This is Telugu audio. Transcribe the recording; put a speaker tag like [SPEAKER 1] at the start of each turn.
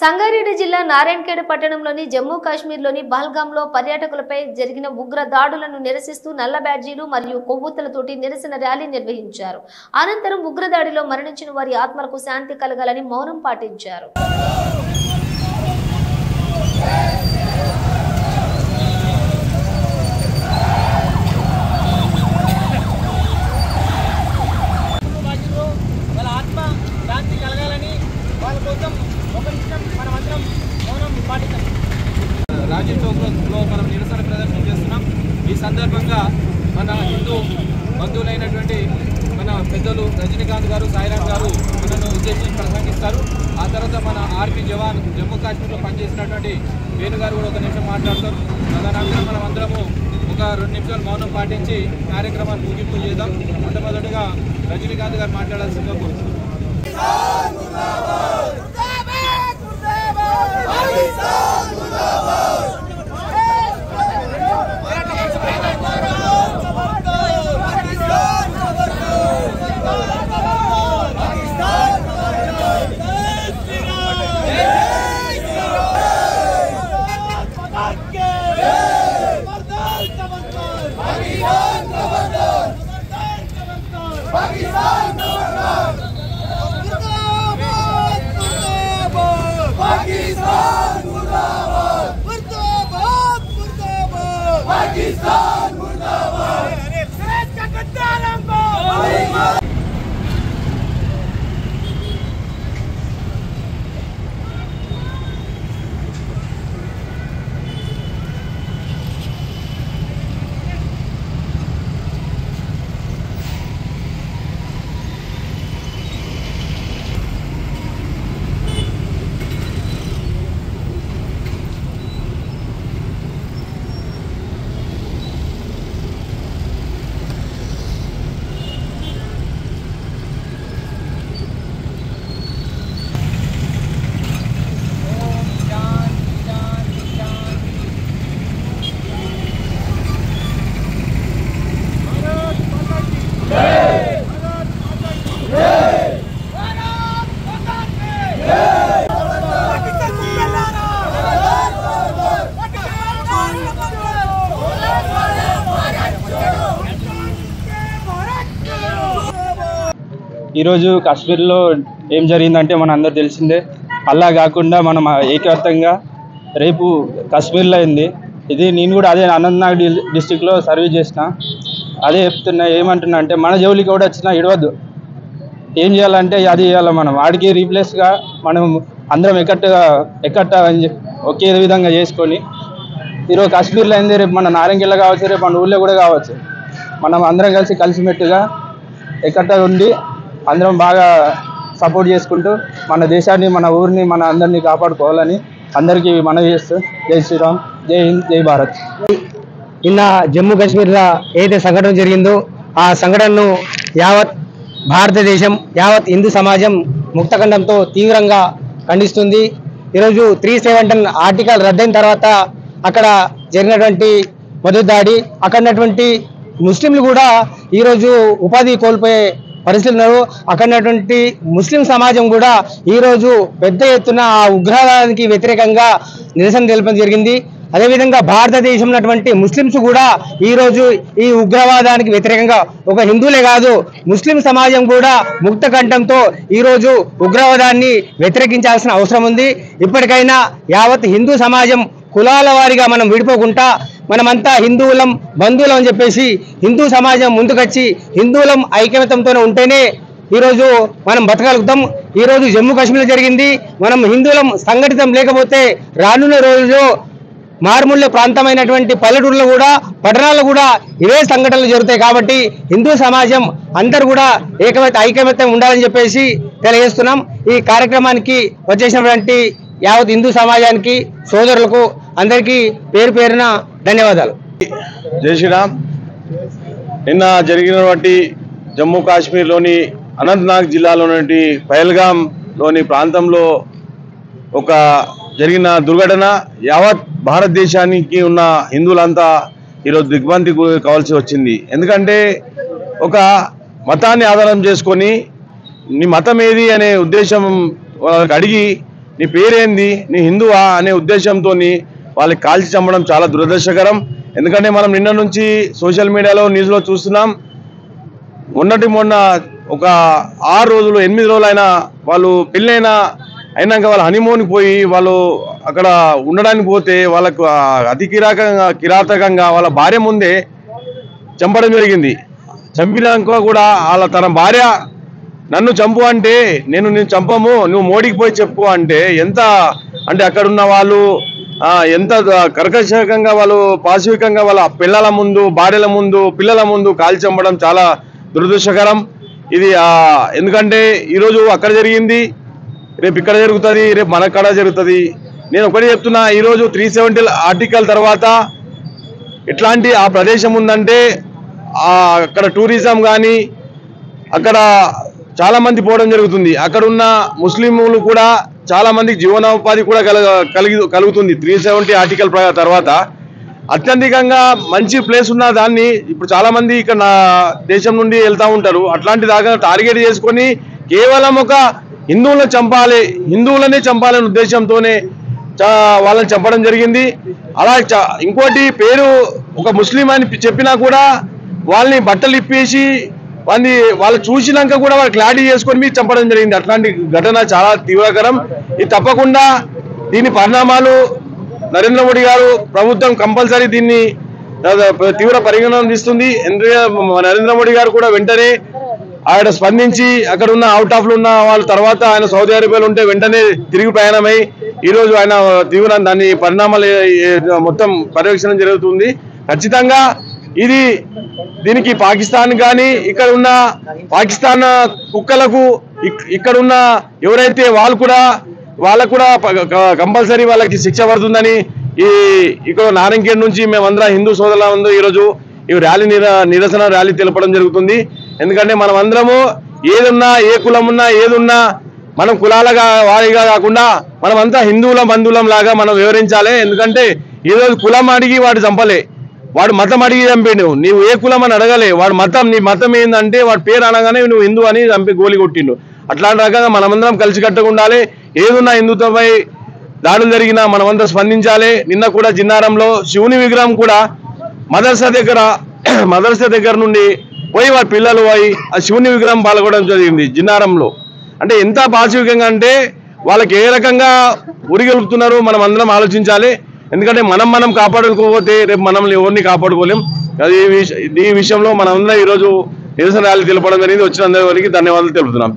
[SPEAKER 1] సంగారెడ్డి జిల్లా నారాయణఖేడ్ పట్టణంలోని జమ్మూ కాశ్మీర్లోని పహల్గాంలో పర్యాటకులపై జరిగిన ఉగ్ర దాడులను నిరసిస్తూ నల్ల బ్యాడ్జీలు మరియు కొవ్వొత్తులతోటి నిరసన ర్యాలీ నిర్వహించారు. అనంతరం ఉగ్రదాడిలో మరణించిన వారి ఆత్మలకు శాంతి కలగాలని మౌనం పాటించారు.
[SPEAKER 2] రాజీవ్ చౌక్లో మనం నిరసన ప్రదర్శన చేస్తున్నాం. ఈ సందర్భంగా మన హిందూ బంధువులైనటువంటి మన పెద్దలు రజనీకాంత్ గారు, సాయిరామ్ గారు మనను ఉద్దేశించి ప్రసంగిస్తారు. ఆ తర్వాత మన ఆర్మీ జవాన్ జమ్మూ కాశ్మీర్లో పనిచేసినటువంటి వేణు గారు కూడా ఒక నిమిషం మాట్లాడతారు. తదనంతరం మనం అందరము ఒక 2 నిమిషాలు మౌనం పాటించి కార్యక్రమాన్ని ముగింపు చేద్దాం. మొట్టమొదటిగా రజనీకాంత్ గారు మాట్లాడాల్సిందిగా కోరుతున్నాం.
[SPEAKER 3] ఈరోజు కాశ్మీర్లో ఏం జరిగిందంటే మన అందరూ తెలిసిందే. అలా కాకుండా మనం ఏకవర్తంగా రేపు కాశ్మీర్లో అయింది. ఇది నేను కూడా అదే అనంతనాగ్ డిస్టిక్లో సర్వీస్ చేసిన. అదే చెప్తున్నా, ఏమంటున్నా అంటే మన జోలికి కూడా వచ్చినా ఇడవద్దు. ఏం చేయాలంటే అది చేయాలి. మనం వాడికి రీప్లేస్గా మనం అందరం ఎక్కట్ట ఒకే విధంగా చేసుకొని ఈరోజు కాశ్మీర్లో అయింది. రేపు మన నారాయణఖేడ్లో కావచ్చు, రేపు మన ఊళ్ళో కూడా కావచ్చు. మనం అందరం కలిసిమెట్టుగా ఎక్కట్ట ఉండి అందరం బాగా సపోర్ట్ చేసుకుంటూ మన దేశాన్ని, మన ఊరిని, మన అందరినీ కాపాడుకోవాలని అందరికీ మనవి చేస్తూ జై శ్రీరామ్, జై హింద్, జై భారత్.
[SPEAKER 4] నిన్న జమ్మూ కాశ్మీర్లో ఏదైతే సంఘటన జరిగిందో ఆ సంఘటనను యావత్ భారతదేశం, యావత్ హిందూ సమాజం ముక్తఖండంతో తీవ్రంగా ఖండిస్తుంది. ఈరోజు 371 ఆర్టికల్ రద్దయిన తర్వాత అక్కడ జరిగినటువంటి మొదటి దాడి, అక్కడ ఉన్నటువంటి ముస్లింలు కూడా ఈరోజు ఉపాధి కోల్పోయే పరిస్థితులు ఉన్నారు. అక్కడటువంటి ముస్లిం సమాజం కూడా ఈరోజు పెద్ద ఎత్తున ఆ ఉగ్రవాదానికి వ్యతిరేకంగా నిరసన తెలపడం జరిగింది. అదేవిధంగా భారతదేశంలో ఉన్నటువంటి ముస్లింస్ కూడా ఈరోజు ఈ ఉగ్రవాదానికి వ్యతిరేకంగా ఒక హిందువులే కాదు ముస్లిం సమాజం కూడా ముక్త కంఠంతో ఈరోజు ఉగ్రవాదాన్ని వ్యతిరేకించాల్సిన అవసరం ఉంది. ఇప్పటికైనా యావత్ హిందూ సమాజం కులాల వారిగా మనం విడిపోకుండా మనమంతా హిందువులం, బంధువులం అని చెప్పేసి హిందూ సమాజం ముందుకొచ్చి హిందువులం ఐక్యమత్యంతోనే ఉంటేనే ఈరోజు మనం బతకగలుగుతాం. ఈరోజు జమ్మూ కాశ్మీర్లో జరిగింది. మనం హిందువులం సంఘటితం లేకపోతే రానున్న రోజుల్లో మారుమూల ప్రాంతమైనటువంటి పల్లెటూరులో కూడా, పట్టణాల్లో కూడా ఇవే సంఘటనలు జరుగుతాయి. కాబట్టి హిందూ సమాజం అందరూ కూడా ఐకమత్యం ఉండాలని చెప్పేసి తెలియజేస్తున్నాం. ఈ కార్యక్రమానికి వచ్చేసినటువంటి యావత్ హిందూ సమాజానికి, సోదరులకు అందరికీ పేరు పేరున ధన్యవాదాలు.
[SPEAKER 5] జై శ్రీరామ్. నిన్న జరిగినటువంటి జమ్మూ కాశ్మీర్లోని అనంతనాగ్ జిల్లాలోని పహల్గాంలోని ప్రాంతంలో ఒక జరిగిన దుర్ఘటన యావత్ భారతదేశానికి ఉన్న హిందువులంతా ఈరోజు దిగ్భ్రాంతి కావాల్సి వచ్చింది. ఎందుకంటే ఒక మతాన్ని ఆధారం చేసుకొని నీ మతం ఏది అనే ఉద్దేశం వాళ్ళకి అడిగి నీ పేరేంది, నీ హిందువా అనే ఉద్దేశంతో వాళ్ళకి కాల్చి చంపడం చాలా దురదృష్టకరం. ఎందుకంటే మనం నిన్న నుంచి సోషల్ మీడియాలో న్యూస్లో చూస్తున్నాం. మొన్న ఒక 6 రోజులు 8 రోజులు అయినా వాళ్ళు అయినాక వాళ్ళ హనీమూన్కి పోయి వాళ్ళు అక్కడ ఉండడానికి పోతే వాళ్ళకు అతి కిరాతకంగా వాళ్ళ భార్య ముందే చంపడం జరిగింది. చంపినాక కూడా తన భార్య నన్ను చంపు అంటే నేను చంపము, నువ్వు మోడీకి పోయి చెప్పు అంటే అంటే అక్కడ ఉన్న వాళ్ళు ఎంత కర్కశకంగా వాళ్ళు పాశవికంగా వాళ్ళ పిల్లల ముందు, భార్యల ముందు, పిల్లల ముందు కాల్చి చంపడం చాలా దురదృష్టకరం. ఇది ఎందుకంటే ఈరోజు అక్కడ జరిగింది, రేపు ఇక్కడ జరుగుతుంది, రేపు మన కాడ జరుగుతుంది. నేను ఒకటి చెప్తున్నా, ఈరోజు 370 ఆర్టికల్ తర్వాత ఎట్లాంటి ఆ ప్రదేశం ఉందంటే అక్కడ టూరిజం కానీ అక్కడ చాలా మంది పోవడం జరుగుతుంది. అక్కడ ఉన్న ముస్లింలు కూడా చాలా మందికి జీవనోపాధి కూడా కలుగుతుంది. 370 ఆర్టికల్ తర్వాత అత్యధికంగా మంచి ప్లేస్ ఉన్న దాన్ని ఇప్పుడు చాలా మంది ఇక్కడ నా దేశం నుండి వెళ్తూ ఉంటారు. అట్లాంటి దాకా టార్గెట్ చేసుకొని కేవలం ఒక హిందువులనే చంపాలనే ఉద్దేశంతోనే వాళ్ళని చంపడం జరిగింది. అలా ఇంకోటి పేరు ఒక ముస్లిం అని చెప్పినా కూడా వాళ్ళని బట్టలు ఇప్పేసి వాళ్ళు చూసినాక కూడా వాళ్ళు క్లారిటీ చేసుకొని మీరు చంపడం జరిగింది. అట్లాంటి ఘటన చాలా తీవ్రకరం. ఇది తప్పకుండా దీని పరిణామాలు నరేంద్ర మోడీ గారు ప్రభుత్వం కంపల్సరీ దీన్ని తీవ్ర పరిగణన తీస్తుంది. నరేంద్ర మోడీ గారు కూడా వెంటనే ఆయన స్పందించి అక్కడ ఉన్న అవుట్ ఆఫ్ లో ఉన్న వాళ్ళ తర్వాత ఆయన సౌదీ అరేబియాలో ఉంటే వెంటనే తిరిగి ప్రయాణమై ఈరోజు ఆయన తీవ్ర దాని పరిణామాలు మొత్తం పర్యవేక్షణ జరుగుతుంది. ఖచ్చితంగా దీనికి పాకిస్తాన్ కానీ ఇక్కడ ఉన్న పాకిస్తాన్ కుక్కలకు ఇక్కడ ఉన్న ఎవరైతే వాళ్ళకు కూడా కంపల్సరీ వాళ్ళకి శిక్ష పడుతుందని ఇక్కడ నారాయణఖేడ్ నుంచి మేమందరం హిందూ సోదరులందరూ ఈరోజు ఈ ర్యాలీ నిరసన ర్యాలీ తెలపడం జరుగుతుంది. ఎందుకంటే మనం అందరము ఏదున్నా, ఏ కులం ఉన్నా, ఏదున్నా మనం కులాలుగా వారిగా కాకుండా మనమంతా హిందువుల బంధువులం లాగా మనం వివరించాలి. ఎందుకంటే ఈరోజు కులం అడిగి వాడు చంపలే, వాడు మతం అడిగి చంపిండు. నీవు ఏ కులం అని అడగలే, వాడు నీ మతం ఏంటంటే వాడి పేరు అనగానే నువ్వు హిందూ అని చంపి గోలి కొట్టిండు. అట్లాంటి రకంగా మనమందరం కలిసికట్టుగా ఉండాలి. ఏదున్నా హిందుత్వపై దాడులు జరిగినా మనమంతా స్పందించాలి. నిన్న కూడా జిన్నారంలో శివుని విగ్రహం కూడా మదర్సా దగ్గర నుండి పోయి వారి పిల్లలు పోయి ఆ శివుని విగ్రహం పాల్గొనడం జరిగింది జిన్నారంలో. అంటే ఎంత పాశవికంగా అంటే వాళ్ళకి ఏ రకంగా ఉరిగెలుపుతున్నారు మనం అందరం ఆలోచించాలి. ఎందుకంటే మనం కాపాడుకోకపోతే రేపు మనల్ని ఎవరిని కాపాడుకోలేం. ఈ విషయంలో మనం అందరం ఈరోజు నిరసన ర్యాలీ తెలపడం జరిగింది. వచ్చిన అందరికీ ధన్యవాదాలు తెలుపుతున్నాం.